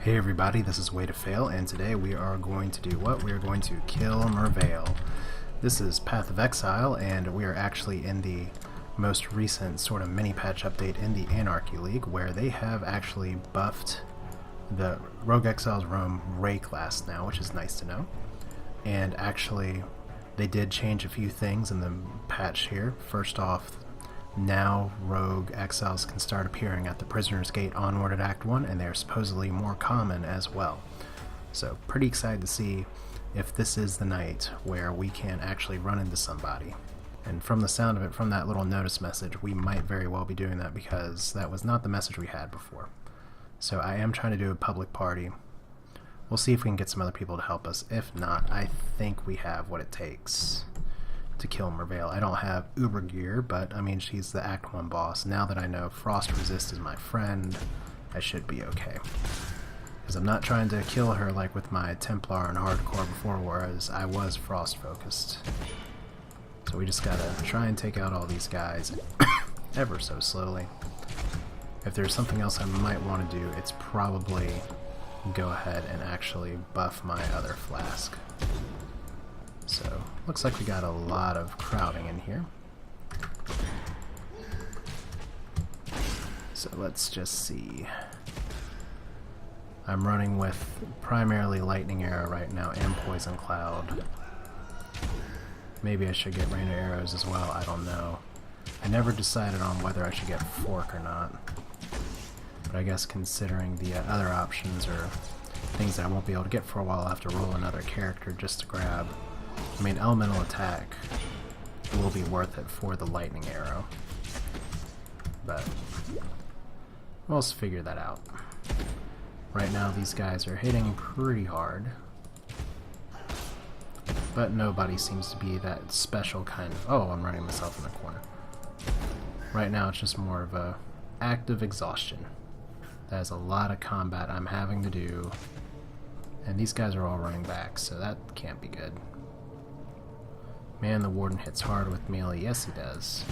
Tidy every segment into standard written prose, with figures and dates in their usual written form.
Hey everybody, this is Way to Fail, and today we are going to do what? We are going to kill Merveil. This is Path of Exile, and we are actually in the most recent sort of mini-patch update in the Anarchy League, where they have actually buffed the Rogue Exile's roam Ray class now, which is nice to know. And actually, they did change a few things in the patch here. First off, now Rogue Exiles can start appearing at the Prisoner's Gate onward at Act 1, and they're supposedly more common as well. So pretty excited to see if this is the night where we can actually run into somebody. And from the sound of it, from that little notice message, we might very well be doing that because that was not the message we had before. So I am trying to do a public party. We'll see if we can get some other people to help us. If not, I think we have what it takes to kill Merveil. I don't have Uber gear, but I mean, she's the Act 1 boss. Now that I know Frost Resist is my friend, I should be okay. Because I'm not trying to kill her like with my Templar and Hardcore before, whereas I was Frost focused. So we just gotta try and take out all these guys ever so slowly. If there's something else I might want to do, it's probably go ahead and actually buff my other flask. So, looks like we got a lot of crowding in here. So let's just see. I'm running with primarily Lightning Arrow right now and Poison Cloud. Maybe I should get Rain of Arrows as well, I don't know. I never decided on whether I should get Fork or not. But I guess considering the other options or things that I won't be able to get for a while, I'll have to roll another character just to grab. I mean, Elemental Attack will be worth it for the Lightning Arrow, but we'll just figure that out. Right now these guys are hitting pretty hard, but nobody seems to be that special kind of... Oh, I'm running myself in the corner. Right now it's just more of a active exhaustion. There's a lot of combat I'm having to do, and these guys are all running back, so that can't be good. Man, the Warden hits hard with melee. Yes, he does.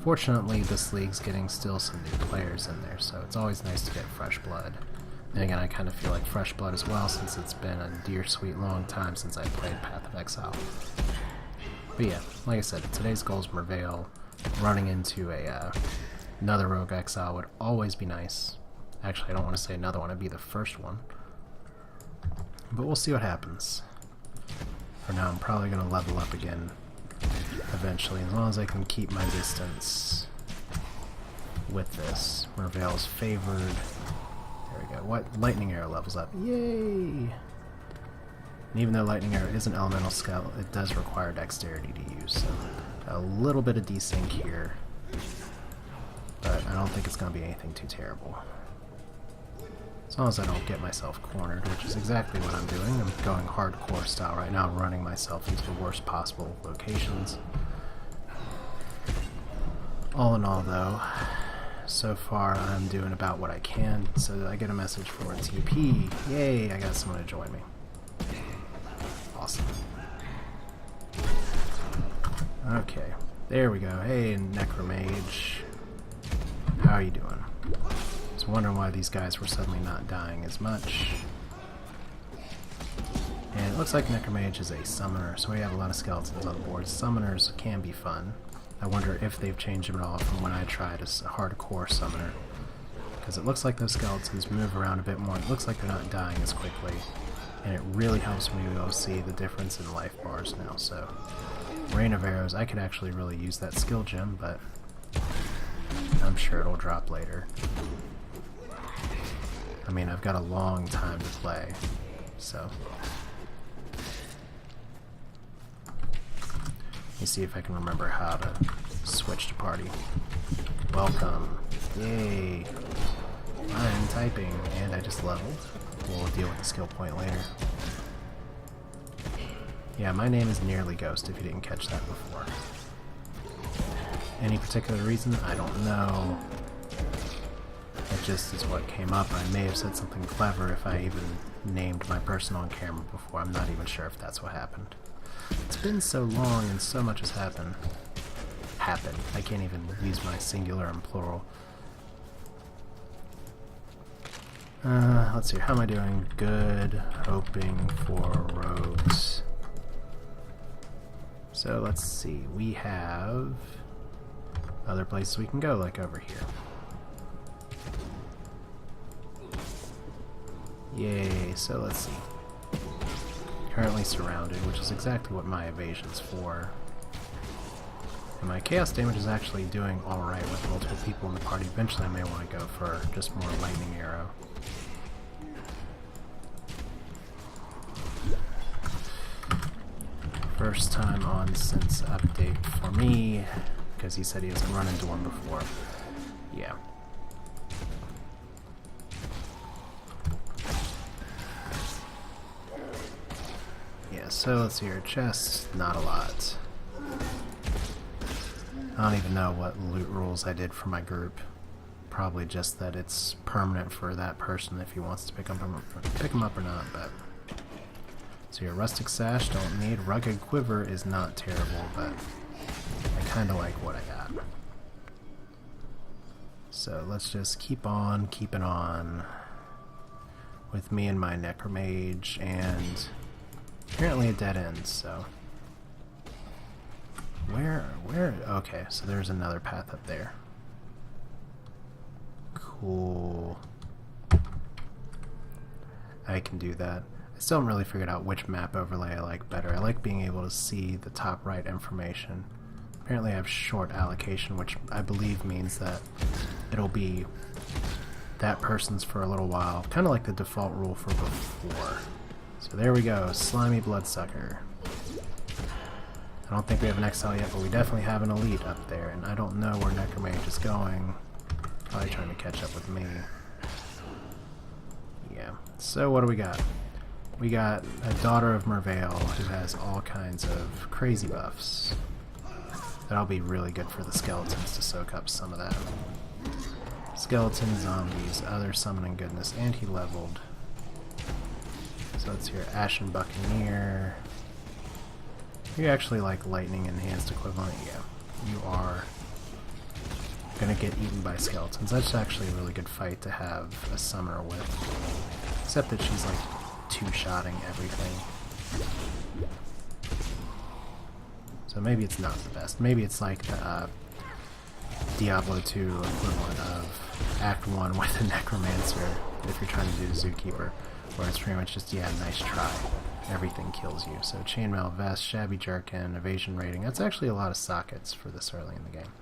Fortunately, this league's getting still some new players in there, so it's always nice to get fresh blood. And again, I kind of feel like fresh blood as well, since it's been a dear sweet long time since I played Path of Exile. But yeah, like I said, today's goal is Merveil. Running into another Rogue Exile would always be nice. Actually, I don't want to say another one, it'd be the first one. But we'll see what happens. For now, I'm probably going to level up again eventually, as long as I can keep my distance with this. Merveil's favored. There we go. What? Lightning Arrow levels up. Yay! And even though Lightning Arrow is an elemental skill, it does require dexterity to use, so a little bit of desync here, but I don't think it's going to be anything too terrible. As long as I don't get myself cornered, which is exactly what I'm doing. I'm going hardcore style right now, running myself into the worst possible locations. All in all, though, so far I'm doing about what I can. So I get a message for a TP. Yay, I got someone to join me. Awesome. Okay, there we go. Hey, Necromage. How are you doing? I was wondering why these guys were suddenly not dying as much. And it looks like Necromage is a summoner, so we have a lot of skeletons on the board. Summoners can be fun. I wonder if they've changed them at all from when I tried as a hardcore summoner. Because it looks like those skeletons move around a bit more. It looks like they're not dying as quickly. And it really helps me to be able to see the difference in life bars now. So, Rain of Arrows, I could actually really use that skill gem, but I'm sure it'll drop later. I mean, I've got a long time to play, so... Let me see if I can remember how to switch to party. Welcome. Yay! I'm typing, and I just leveled. We'll deal with the skill point later. Yeah, my name is Nearly Ghost, if you didn't catch that before. Any particular reason? I don't know. It just is what came up. I may have said something clever if I even named my person on camera before. I'm not even sure if that's what happened. It's been so long and so much has happened. I can't even use my singular and plural. Let's see, how am I doing? Good, hoping for rogues. So let's see, we have other places we can go, like over here. Yay, so let's see. Currently surrounded, which is exactly what my evasion's for. And my chaos damage is actually doing alright with multiple people in the party. Eventually I may want to go for just more lightning arrow. First time on since update for me, because he said he hasn't run into one before. Yeah. Yeah, so let's see here. Chests, not a lot. I don't even know what loot rules I did for my group. Probably just that it's permanent for that person if he wants to pick them up or not, but... So your rustic sash, don't need. Rugged quiver is not terrible, but I kind of like what I got. So let's just keep on keeping on with me and my necromage, and apparently a dead end, so... Where? Okay, so there's another path up there. Cool. I can do that. I still haven't really figured out which map overlay I like better. I like being able to see the top right information. Apparently I have short allocation, which I believe means that it'll be that person's for a little while. Kind of like the default rule for before. So there we go, slimy bloodsucker. I don't think we have an Exile yet, but we definitely have an elite up there, and I don't know where Necromage is going. Probably trying to catch up with me. Yeah, so what do we got? We got a daughter of Merveil who has all kinds of crazy buffs. That'll be really good for the skeletons to soak up some of that. Skeleton, zombies, other summoning goodness, and he leveled. So let's hear Ashen Buccaneer. You actually like lightning enhanced equivalent? Yeah. You are gonna get eaten by skeletons. That's actually a really good fight to have a summoner with. Except that she's like two-shotting everything. So maybe it's not the best. Maybe it's like the Diablo 2 equivalent of Act 1 with a Necromancer if you're trying to do Zookeeper. Where it's pretty much just, yeah, nice try. Everything kills you. So Chainmail Vest, Shabby Jerkin, Evasion Rating. That's actually a lot of sockets for this early in the game.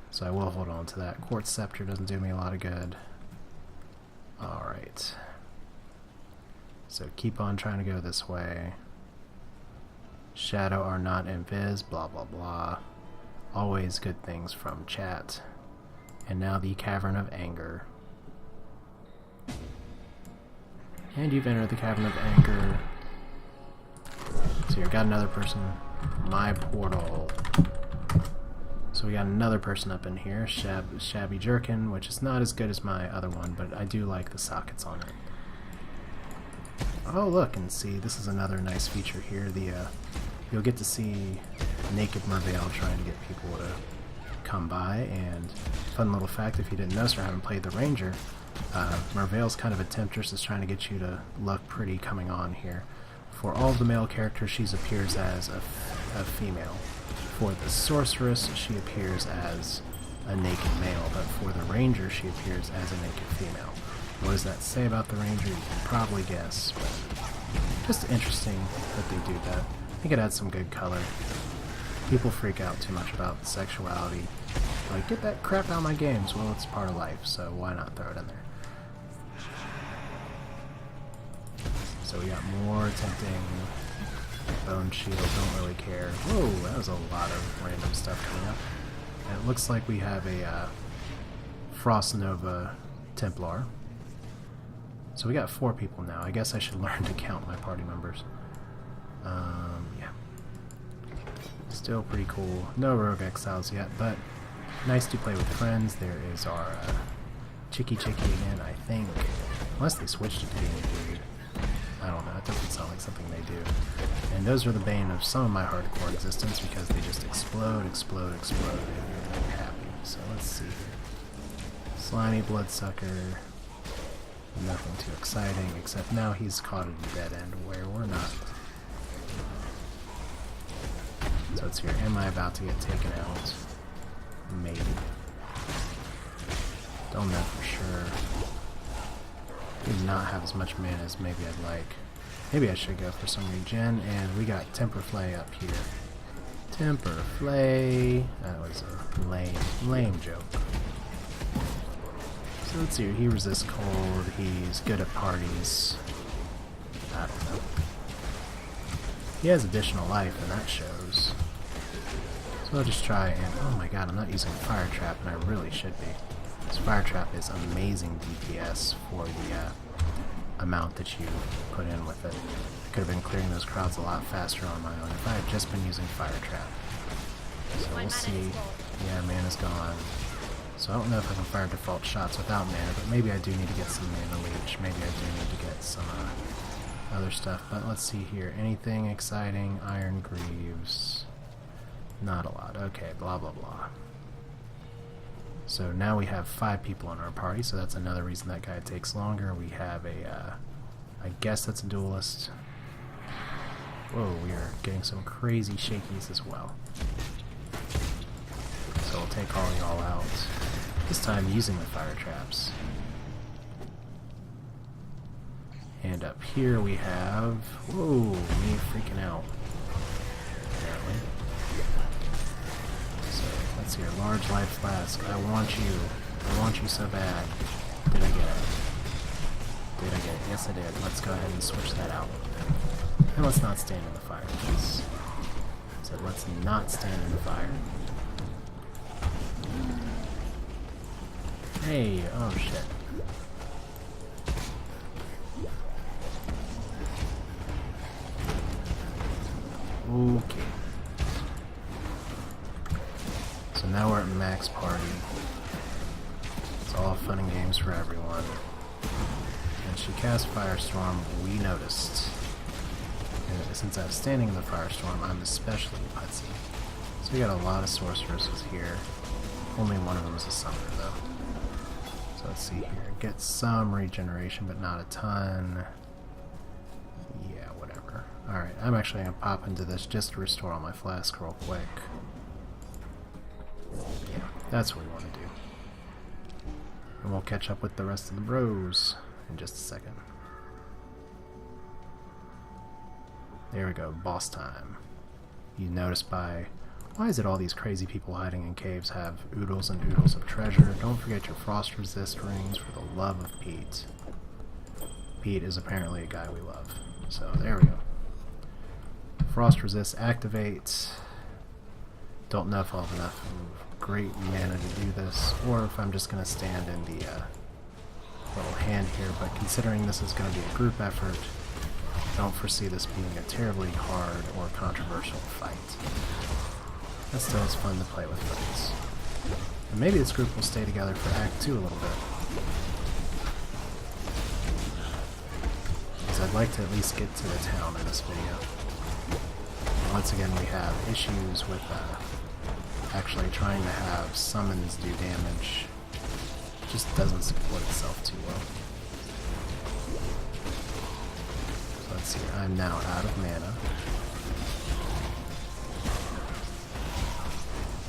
So I will hold on to that. Quartz Scepter doesn't do me a lot of good. Alright. So keep on trying to go this way. Shadow are not invis, blah blah blah. Always good things from chat. And now the Cavern of Anger. And you've entered the Cavern of Anger. So you got another person. My portal. So we got another person up in here. Shabby Jerkin, which is not as good as my other one, but I do like the sockets on it. Oh look, and see, this is another nice feature here. You'll get to see naked Merveil trying to get people to come by, and fun little fact, if you didn't notice or haven't played the Ranger, Merveil's kind of a temptress, is trying to get you to look pretty coming on here. For all of the male characters, she appears as a female. For the Sorceress, she appears as a naked male, but for the Ranger, she appears as a naked female. What does that say about the Ranger? You can probably guess, but just interesting that they do that. I think it adds some good color. People freak out too much about sexuality. Like, get that crap out of my games. Well, it's part of life, so why not throw it in there? So we got more tempting. Bone Shield, don't really care. Whoa, that was a lot of random stuff coming up. And it looks like we have a Frost Nova Templar. So we got 4 people now. I guess I should learn to count my party members. Yeah. Still pretty cool. No Rogue Exiles yet, but nice to play with friends. There is our Chicky again, I think. Unless they switched it to being a dude. I don't know, it doesn't sound like something they do. And those are the bane of some of my hardcore existence because they just explode, and you're really happy. So let's see here. Slimy Bloodsucker. Nothing too exciting, except now he's caught at a dead end where we're not. So it's here. Am I about to get taken out? Maybe. Don't know for sure. Do not have as much mana as maybe I'd like. Maybe I should go for some regen, and we got Temper Flay up here. Temper Flay. That was a lame joke. So let's see here. He resists cold. He's good at parties. I don't know. He has additional life, and that shows. So I'll just try and... Oh my god, I'm not using Fire Trap, and I really should be. This Fire Trap is amazing DPS for the amount that you put in with it. I could have been clearing those crowds a lot faster on my own if I had just been using Fire Trap. So we'll see. Yeah, mana's gone. So I don't know if I can fire default shots without mana, but maybe I do need to get some mana leech. Maybe I do need to get some other stuff. But let's see here. Anything exciting? Iron Greaves. Not a lot. Okay, blah blah blah. So now we have 5 people in our party, so that's another reason that guy takes longer. We have a, I guess that's a duelist. Whoa, we are getting some crazy shakies as well. So we'll take all y'all out. This time using the fire traps. And up here we have... Whoa, me freaking out. Apparently. So, let's see here. Large life flask. I want you. I want you so bad. Did I get it? Did I get it? Yes, I did. Let's go ahead and switch that out. And let's not stand in the fire, please. So let's not stand in the fire. Hey, oh shit. Okay. So now we're at max party. It's all fun and games for everyone. And she cast Firestorm, we noticed. And since I was standing in the Firestorm, I'm especially putsy. So we got a lot of sorceresses here. Only one of them is a summoner though. So let's see here. Get some regeneration, but not a ton. Yeah, whatever. Alright, I'm actually going to pop into this just to restore all my flasks real quick. Yeah, that's what we want to do. And we'll catch up with the rest of the bros in just a second. There we go, boss time. You notice by... Why is it all these crazy people hiding in caves have oodles and oodles of treasure? Don't forget your frost resist rings for the love of Pete. Pete is apparently a guy we love. So there we go. Frost resist activates. Don't know if I'll have enough great mana to do this, or if I'm just going to stand in the little hand here, but considering this is going to be a group effort, don't foresee this being a terribly hard or controversial fight. But still, it's fun to play with friends. And maybe this group will stay together for Act 2 a little bit. Because I'd like to at least get to the town in this video. And once again, we have issues with actually trying to have summons do damage. It just doesn't support itself too well. So let's see, I'm now out of mana.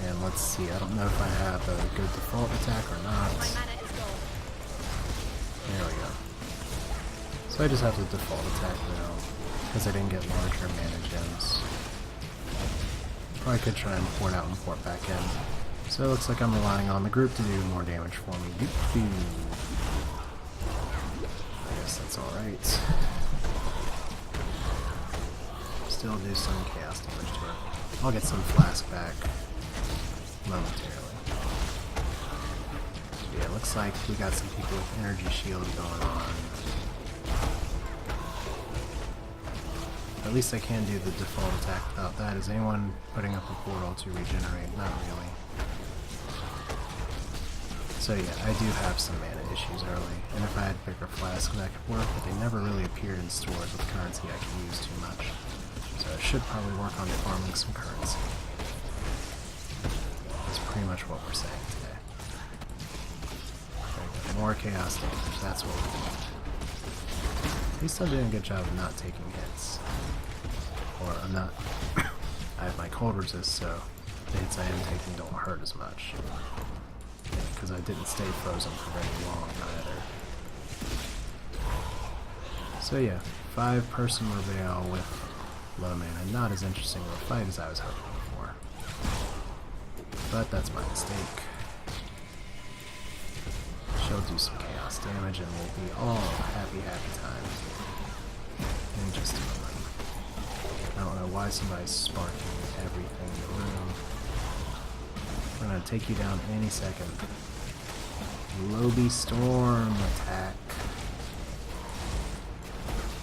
And let's see, I don't know if I have a good default attack or not. There we go. So I just have the default attack now, because I didn't get larger mana gems. Or I could try and port out and port back in. So it looks like I'm relying on the group to do more damage for me. I guess that's alright. Still do some chaos damage to it. I'll get some flask back momentarily. So yeah, it looks like we got some people with energy shield going on. At least I can do the default attack without that. Is anyone putting up a portal to regenerate? Not really. So yeah, I do have some mana issues early, and if I had bigger flasks that could work, but they never really appeared in stores with currency I can use too much. So I should probably work on farming some currency. That's pretty much what we're saying today. More chaos damage, that's what we need. He's still doing a good job of not taking hits. Or I'm not... I have my cold resist, so the hits I am taking don't hurt as much. Because I didn't stay frozen for very long either. So yeah, 5-person Merveil with low mana. Not as interesting of a fight as I was hoping for. But that's my mistake. She'll do some chaos damage and we'll be all happy times in just a moment. I don't know why somebody's sparking everything in the room. We're gonna take you down any second. Lobby Storm attack.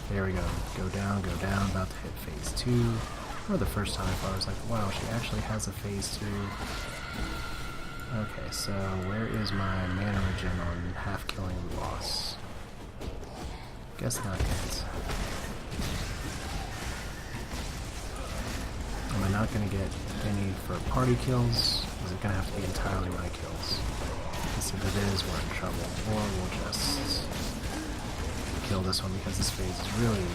There we go. Go down, about to hit phase 2. For the first time I was like, wow, she actually has a phase 2. Okay, so where is my mana regen on half killing loss? Guess not yet. Am I not going to get any for party kills? Is it going to have to be entirely my kills? Because if it is, we're in trouble. Or we'll just kill this one because this phase is really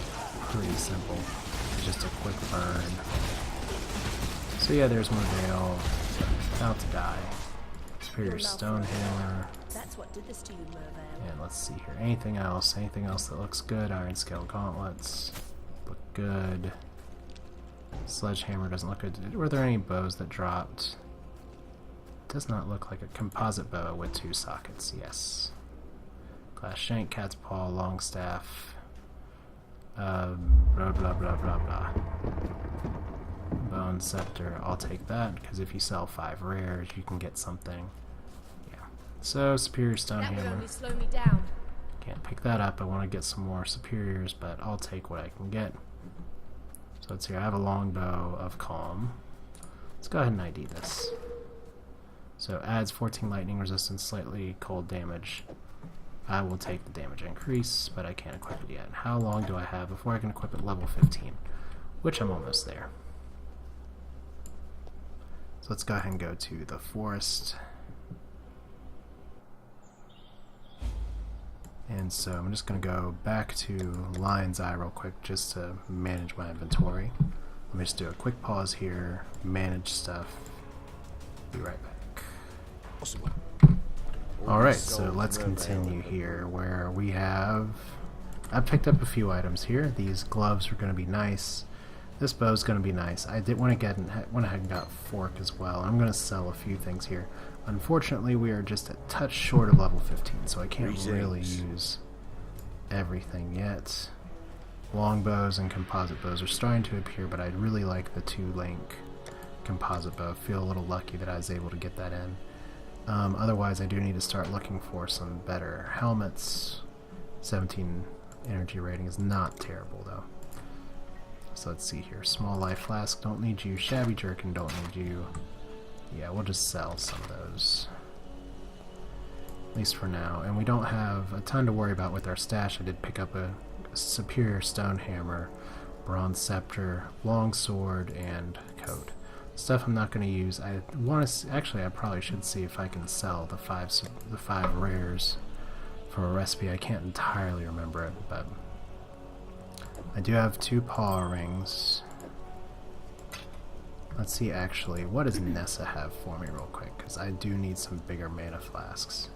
pretty simple. It's just a quick burn. So yeah, there's Merveil. About to die. Superior Stonehammer. That's what did this to you, Merveil. And let's see here. Anything else? Anything else that looks good? Iron Scale Gauntlets look good. Sledgehammer doesn't look good. Were there any bows that dropped? Does not look like a composite bow with 2 sockets. Yes. Glass Shank, Cat's Paw, Longstaff. Blah blah blah blah blah. Bone Scepter. I'll take that because if you sell 5 rares, you can get something. Yeah. So Superior Stonehammer. That would only slow me down. Can't pick that up. I want to get some more superiors, but I'll take what I can get. So let's see. I have a longbow of Calm. Let's go ahead and ID this. So adds 14 lightning resistance, slightly cold damage. I will take the damage increase, but I can't equip it yet. How long do I have before I can equip it level 15? Which I'm almost there. So let's go ahead and go to the forest. And so I'm just going to go back to Lion's Eye real quick just to manage my inventory. Let me just do a quick pause here, manage stuff. Be right back. Alright, so let's continue here where we have... I picked up a few items here. These gloves are going to be nice. This bow is going to be nice. I did went ahead and got fork as well. I'm going to sell a few things here. Unfortunately, we are just a touch short of level 15, so I can't really use everything yet. Longbows and composite bows are starting to appear, but I'd really like the 2-link composite bow. I feel a little lucky that I was able to get that in. Otherwise, I do need to start looking for some better helmets. 17 energy rating is not terrible, though. So let's see here. Small Life Flask, don't need you. Shabby Jerkin, don't need you. Yeah, we'll just sell some of those. At least for now. And we don't have a ton to worry about with our stash. I did pick up a Superior Stonehammer, Bronze Scepter, Longsword, and Coat. Stuff I'm not going to use. I want to actually I probably should see if I can sell the five rares for a recipe. I can't entirely remember it, but I do have 2 paw rings. Let's see actually, what does Nessa have for me real quick, because I do need some bigger mana flasks.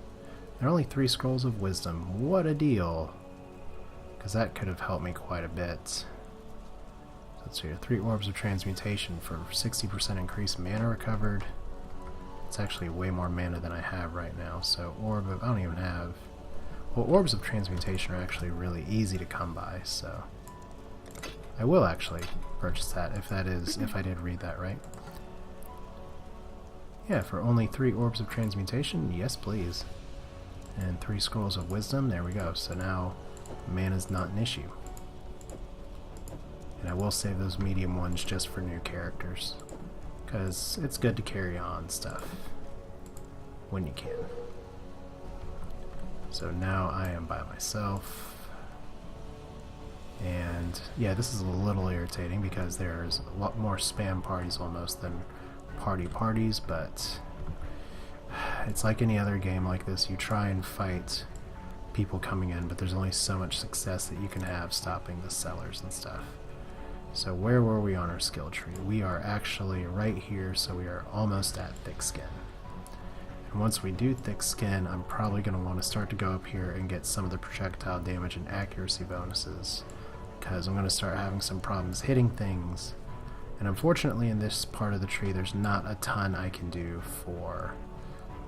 There are only 3 scrolls of wisdom. What a deal! Because that could have helped me quite a bit. So 3 orbs of transmutation for 60% increased mana recovered. It's actually way more mana than I have right now. So orb of, I don't even have. Well, orbs of transmutation are actually really easy to come by. So I will actually purchase that if I did read that right. Yeah, for only 3 orbs of transmutation, yes please. And 3 scrolls of wisdom. There we go. So now mana's not an issue. And I will save those medium ones just for new characters, because it's good to carry on stuff when you can. So now I am by myself. And yeah, this is a little irritating because there's a lot more spam parties almost than parties, but it's like any other game like this. You try and fight people coming in, but there's only so much success that you can have stopping the sellers and stuff. So where were we on our skill tree? We are actually right here, so we are almost at thick skin. And once we do thick skin, I'm probably going to want to start to go up here and get some of the projectile damage and accuracy bonuses, because I'm going to start having some problems hitting things. And unfortunately in this part of the tree there's not a ton I can do for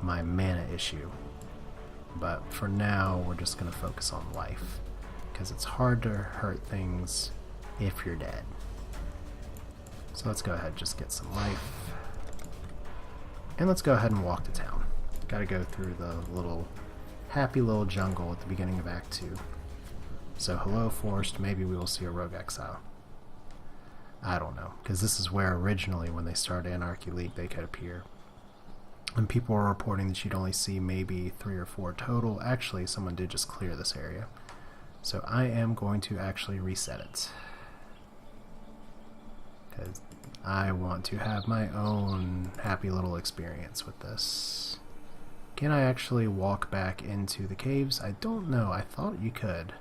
my mana issue. But for now we're just going to focus on life, because it's hard to hurt things if you're dead. So let's go ahead and just get some life. And let's go ahead and walk to town. Gotta go through the little happy little jungle at the beginning of Act 2. So hello forest, maybe we will see a rogue exile. I don't know, because this is where originally when they started Anarchy League they could appear. And people were reporting that you'd only see maybe 3 or 4 total. Actually, someone did just clear this area. So I am going to actually reset it, because I want to have my own happy little experience with this. Can I actually walk back into the caves? I don't know. I thought you could.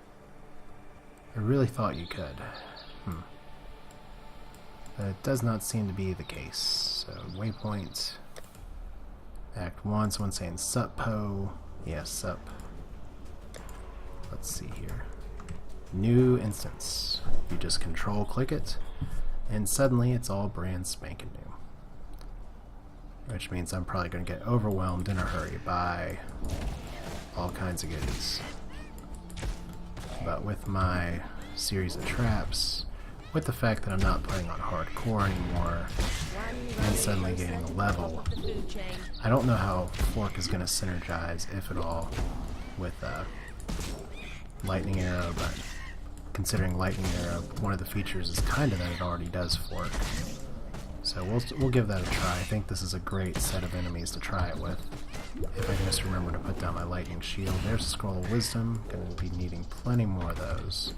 I really thought you could. But it does not seem to be the case. So, waypoint. Act 1, someone's saying sup po. Yes, sup. Let's see here. New instance. You just control click it, and suddenly it's all brand spanking new. Which means I'm probably going to get overwhelmed in a hurry by all kinds of goodies. But with my series of traps, with the fact that I'm not playing on hardcore anymore, and suddenly gaining a level, I don't know how Fork is going to synergize, if at all, with Lightning Arrow, but considering Lightning Arrow, one of the features is kind of that it already does Fork. So we'll give that a try. I think this is a great set of enemies to try it with. If I can just remember to put down my lightning shield. There's a Scroll of Wisdom. Going to be needing plenty more of those.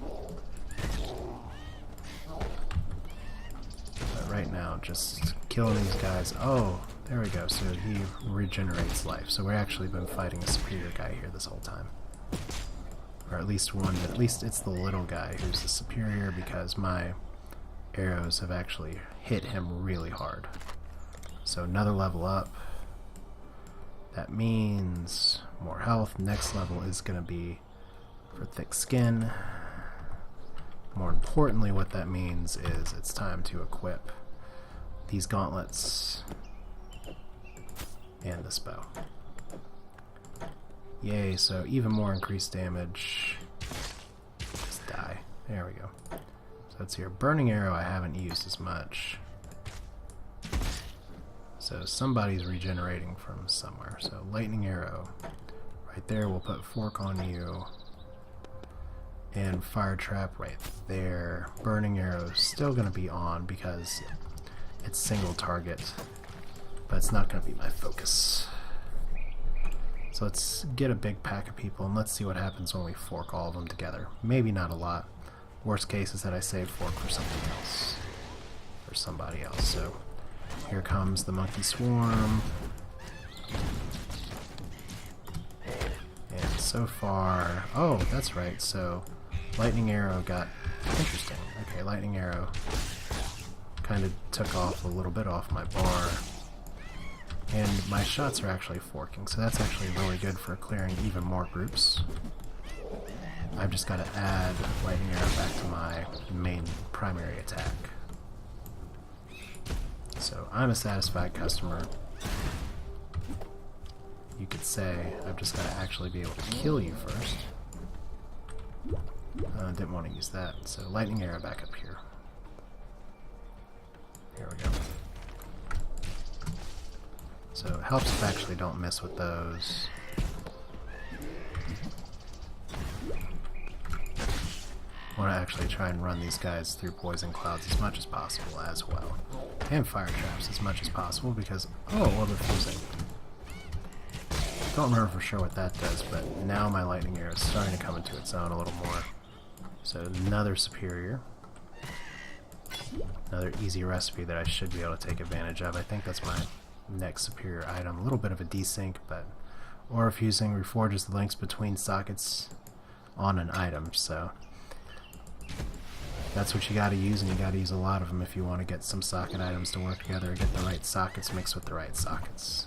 But right now, just killing these guys. Oh, there we go. So he regenerates life. So we've actually been fighting a superior guy here this whole time. Or at least one, but at least it's the little guy who's the superior, because my arrows have actually hit him really hard. So another level up. That means more health. Next level is going to be for thick skin. More importantly, what that means is it's time to equip these gauntlets and this bow. Yay, so even more increased damage. Just die. There we go. So let's see here. Burning Arrow I haven't used as much. So somebody's regenerating from somewhere. So Lightning Arrow. Right there, we'll put Fork on you. And Fire Trap right there. Burning Arrow is still going to be on because it's single target. But it's not going to be my focus. So let's get a big pack of people and let's see what happens when we fork all of them together. Maybe not a lot. Worst case is that I save Fork for something else. Or somebody else. So here comes the Monkey Swarm. And so far... Oh, that's right. So Lightning Arrow got... Interesting. Okay, Lightning Arrow kind of took off a little bit off my bar. And my shots are actually forking, so that's actually really good for clearing even more groups. I've just got to add Lightning Arrow back to my main primary attack. So I'm a satisfied customer. You could say I've just got to actually be able to kill you first. Didn't want to use that, so Lightning Arrow back up here. Here we go. So it helps if I actually don't miss with those. I want to actually try and run these guys through poison clouds as much as possible as well. And fire traps as much as possible because... Oh, well, they're fusing. Don't remember for sure what that does, but now my Lightning Arrow is starting to come into its own a little more. So another superior. Another easy recipe that I should be able to take advantage of. I think that's my next superior item. A little bit of a desync, but or if fusing reforges the links between sockets on an item. So that's what you got to use, and you got to use a lot of them if you want to get some socket items to work together and get the right sockets mixed with the right sockets.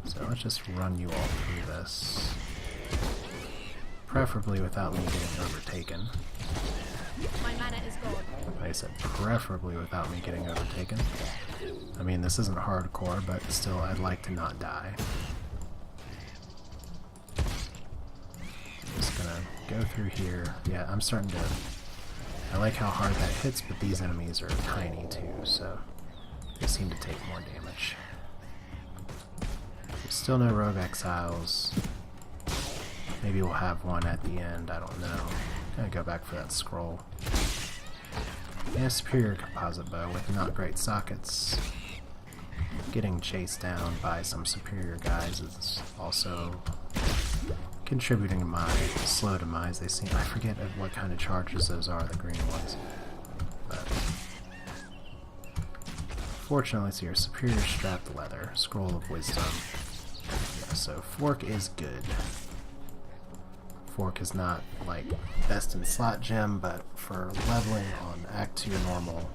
So let's just run you all through this, preferably without me getting overtaken. My mana is gone. Like I said, preferably without me getting overtaken. I mean, this isn't hardcore, but still, I'd like to not die. Just gonna go through here. Yeah, I'm starting to... I like how hard that hits, but these enemies are tiny too, so they seem to take more damage. There's still no rogue exiles. Maybe we'll have one at the end, I don't know. Gonna go back for that scroll. And a superior composite bow with not great sockets. Getting chased down by some superior guys is also contributing to my slow demise. They seem, I forget what kind of charges those are, the green ones. But fortunately, it's your superior strapped leather, scroll of wisdom. Yeah, so fork is good. Fork is not like best in slot gem, but for leveling on Act 2 normal,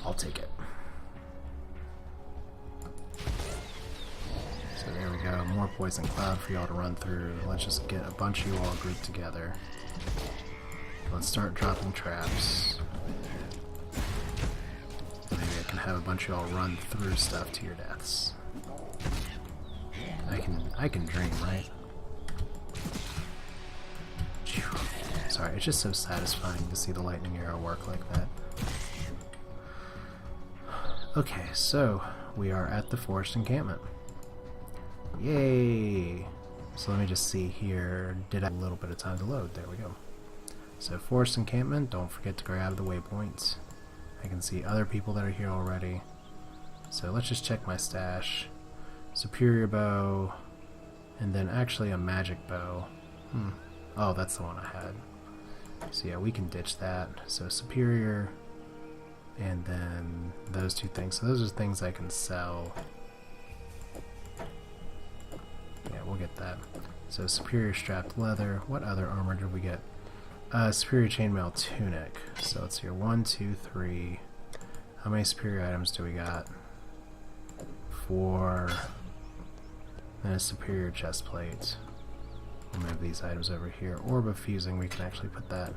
I'll take it. So there we go, more poison cloud for y'all to run through. Let's just get a bunch of you all grouped together. Let's start dropping traps. Maybe I can have a bunch of y'all run through stuff to your deaths. I can dream, right? Sorry, it's just so satisfying to see the lightning arrow work like that. Okay, so we are at the forest encampment. Yay! So let me just see here. Did I have a little bit of time to load? There we go. So forest encampment, don't forget to grab the waypoints. I can see other people that are here already. So let's just check my stash. Superior bow, and then actually a magic bow. Oh, that's the one I had. So yeah, we can ditch that. So superior, and then those two things. So those are things I can sell. Yeah, we'll get that. So superior strapped leather. What other armor did we get? Superior chainmail tunic. So let's see here. 1, 2, 3. How many superior items do we got? 4. And a superior chest plate. We'll move these items over here. Orb of fusing, we can actually put that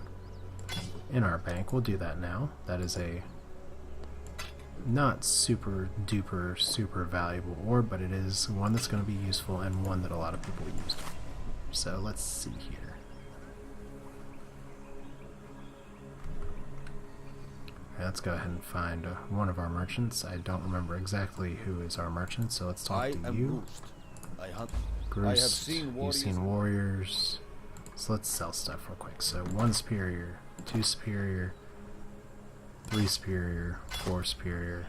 in our bank. We'll do that now. That is a not super duper super valuable orb, but it is one that's going to be useful and one that a lot of people use. So let's see here. Let's go ahead and find one of our merchants. I don't remember exactly who is our merchant, so let's talk to you. Bruce, you've seen warriors. So let's sell stuff real quick. So 1 superior, 2 superior, 3 superior, 4 superior,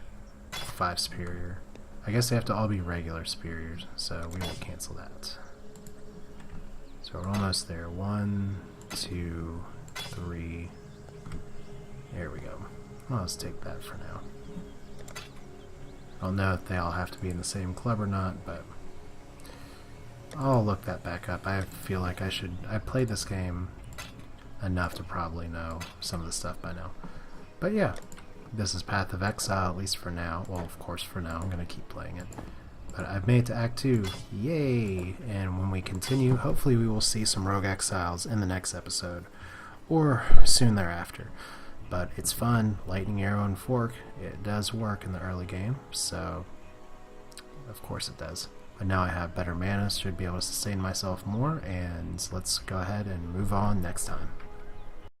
5 superior. I guess they have to all be regular superiors, so we will cancel that. So we're almost there. 1, 2, 3. There we go. Well, let's take that for now. I don't know if they all have to be in the same club or not, but I'll look that back up. I feel like I played this game enough to probably know some of the stuff by now. But yeah, this is Path of Exile, at least for now. Well, of course for now, I'm going to keep playing it. But I've made it to Act 2. Yay! And when we continue, hopefully we will see some Rogue Exiles in the next episode, or soon thereafter. But it's fun. Lightning Arrow and Fork, it does work in the early game, so of course it does. But now I have better mana, should be able to sustain myself more, and let's go ahead and move on next time.